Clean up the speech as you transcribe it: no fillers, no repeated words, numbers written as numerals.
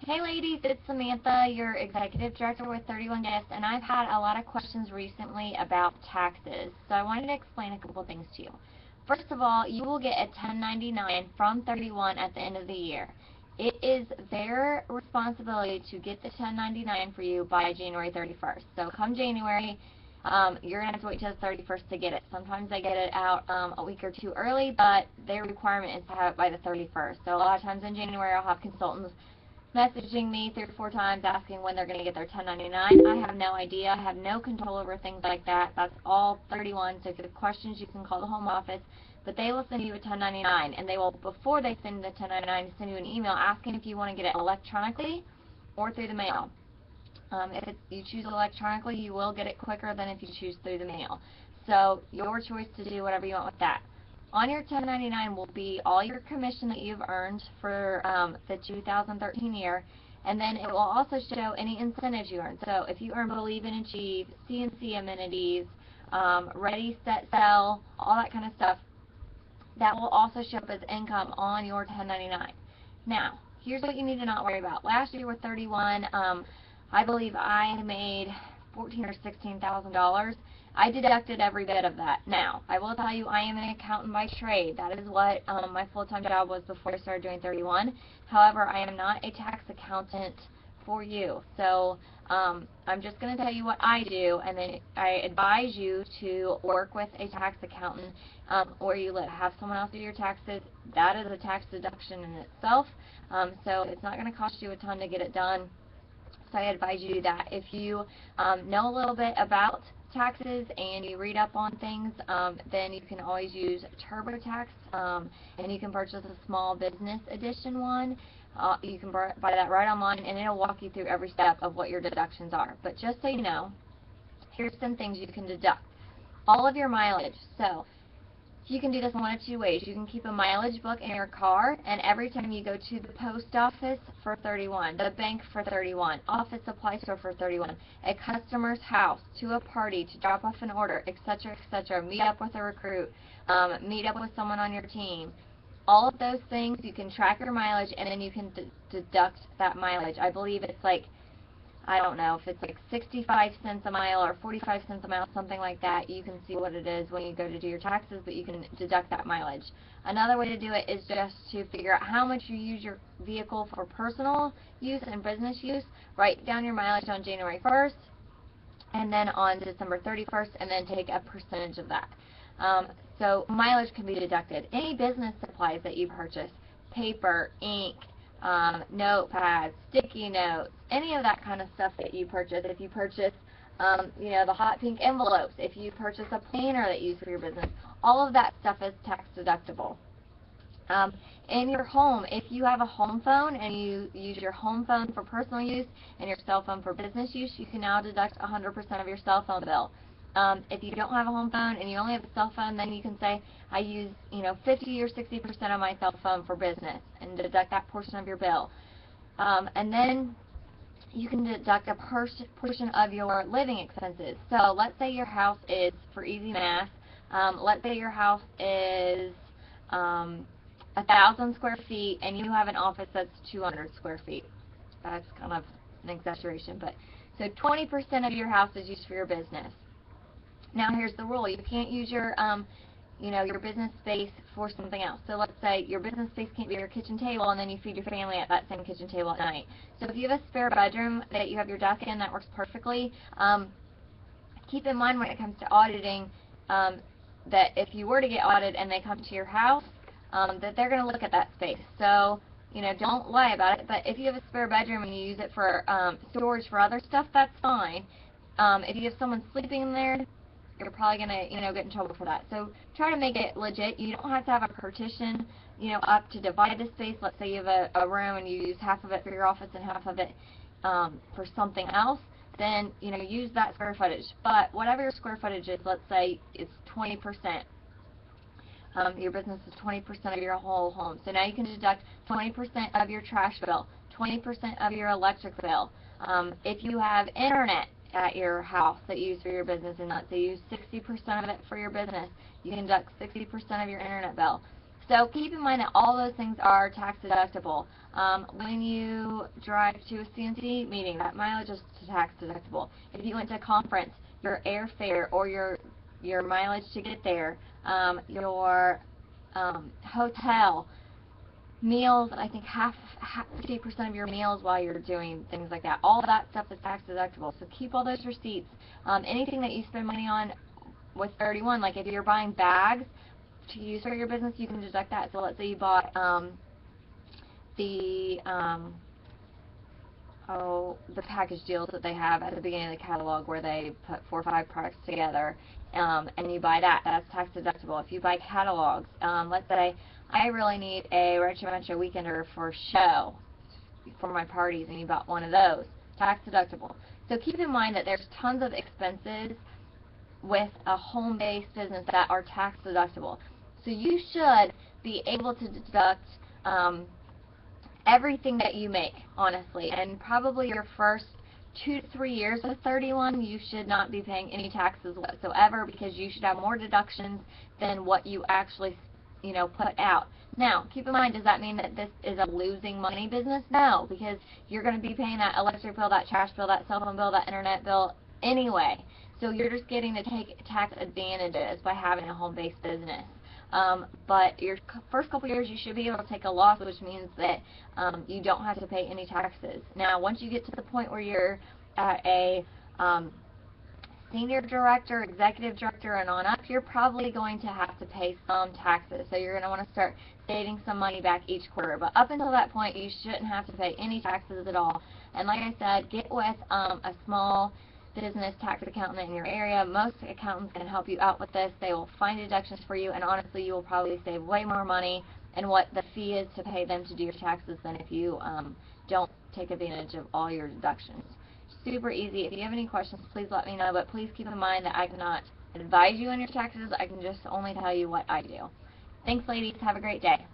Hey ladies, it's Samantha, your executive director with 31 Guests, and I've had a lot of questions recently about taxes. So I wanted to explain a couple things to you. First of all, you will get a 1099 from 31 at the end of the year. It is their responsibility to get the 1099 for you by January 31st. So come January, you're going to have to wait till the 31st to get it. Sometimes they get it out a week or two early, but their requirement is to have it by the 31st. So a lot of times in January I'll have consultants messaging me 3 or 4 times asking when they're going to get their 1099. I have no idea. I have no control over things like that. That's all 31. So if you have questions, you can call the home office. But they will send you a 1099, and they will, before they send the 1099, send you an email asking if you want to get it electronically or through the mail. If you choose electronically, you will get it quicker than if you choose through the mail. So your choice to do whatever you want with that. On your 1099 will be all your commission that you've earned for the 2013 year, and then it will also show any incentives you earned. So if you earn Believe and Achieve, CNC amenities, Ready, Set, Sell, all that kind of stuff, that will also show up as income on your 1099. Now, here's what you need to not worry about. Last year with 31, I believe I made $14,000 or $16,000. I deducted every bit of that. Now, I will tell you, I am an accountant by trade. That is what my full-time job was before I started doing 31. However, I am not a tax accountant for you. So I'm just going to tell you what I do, and then I advise you to work with a tax accountant or you have someone else do your taxes. That is a tax deduction in itself, so it's not going to cost you a ton to get it done. So I advise you to do that. If you know a little bit about taxes and you read up on things, then you can always use TurboTax, and you can purchase a small business edition one. You can buy that right online, and it'll walk you through every step of what your deductions are. But just so you know, here's some things you can deduct. All of your mileage. So you can do this one of two ways. You can keep a mileage book in your car, and every time you go to the post office for 31, the bank for 31, office supply store for 31, a customer's house, to a party, to drop off an order, etc., etc., meet up with a recruit, meet up with someone on your team. All of those things, you can track your mileage, and then you can deduct that mileage. I believe it's like, I don't know, if it's like 65 cents a mile or 45 cents a mile, something like that. You can see what it is when you go to do your taxes, but you can deduct that mileage. Another way to do it is just to figure out how much you use your vehicle for personal use and business use. Write down your mileage on January 1st and then on December 31st, and then take a percentage of that. So mileage can be deducted. Any business supplies that you purchase, paper, ink, notepads, sticky notes, any of that kind of stuff that you purchase. If you purchase, the hot pink envelopes, if you purchase a planner that you use for your business, all of that stuff is tax deductible. In your home, if you have a home phone and you use your home phone for personal use and your cell phone for business use, you can now deduct 100% of your cell phone bill. If you don't have a home phone and you only have a cell phone, then you can say, I use 50 or 60% of my cell phone for business, and deduct that portion of your bill. And then you can deduct a portion of your living expenses. So let's say your house is, for easy math, let's say your house is 1,000 square feet and you have an office that's 200 square feet. That's kind of an exaggeration, but so 20% of your house is used for your business. Now here's the rule: you can't use your your business space for something else. So let's say your business space can't be your kitchen table, and then you feed your family at that same kitchen table at night. So if you have a spare bedroom that you have your desk in, that works perfectly. Keep in mind when it comes to auditing that if you were to get audited and they come to your house, that they're going to look at that space. So don't lie about it. But if you have a spare bedroom and you use it for storage for other stuff, that's fine. If you have someone sleeping in there, you're probably going to get in trouble for that. So try to make it legit. You don't have to have a partition up to divide the space. Let's say you have a room and you use half of it for your office and half of it for something else. Then use that square footage. But whatever your square footage is, let's say it's 20%. Your business is 20% of your whole home. So now you can deduct 20% of your trash bill, 20% of your electric bill. If you have internet at your house that you use for your business, and let's say you use 60% of it for your business, you can deduct 60% of your internet bill. So keep in mind that all those things are tax deductible. When you drive to a CNC meeting, that mileage is tax deductible. If you went to a conference, your airfare or your mileage to get there, your hotel, meals, I think half 50% of your meals while you're doing things like that. All that stuff is tax deductible. So keep all those receipts. Anything that you spend money on with 31, like if you're buying bags to use for your business, you can deduct that. So let's say you bought the package deals that they have at the beginning of the catalog where they put 4 or 5 products together, and you buy that, that's tax deductible. If you buy catalogs, let's say I really need a Retro Weekender for show for my parties, and you bought one of those, tax deductible. So keep in mind that there's tons of expenses with a home-based business that are tax deductible. So you should be able to deduct everything that you make, honestly, and probably your first 2 to 3 years with 31, you should not be paying any taxes whatsoever, because you should have more deductions than what you actually, put out. Now, keep in mind, does that mean that this is a losing money business? No, because you're going to be paying that electric bill, that trash bill, that cell phone bill, that internet bill anyway. So you're just getting to take tax advantages by having a home-based business. But your first couple years you should be able to take a loss, which means that you don't have to pay any taxes. Now, once you get to the point where you're at a senior director, executive director, and on up, you're probably going to have to pay some taxes. So you're going to want to start saving some money back each quarter. But up until that point, you shouldn't have to pay any taxes at all. And like I said, get with a small business tax accountant in your area. Most accountants can help you out with this. They will find deductions for you, and honestly, you will probably save way more money and what the fee is to pay them to do your taxes than if you don't take advantage of all your deductions. Super easy. If you have any questions, please let me know, but please keep in mind that I cannot advise you on your taxes. I can just only tell you what I do. Thanks, ladies. Have a great day.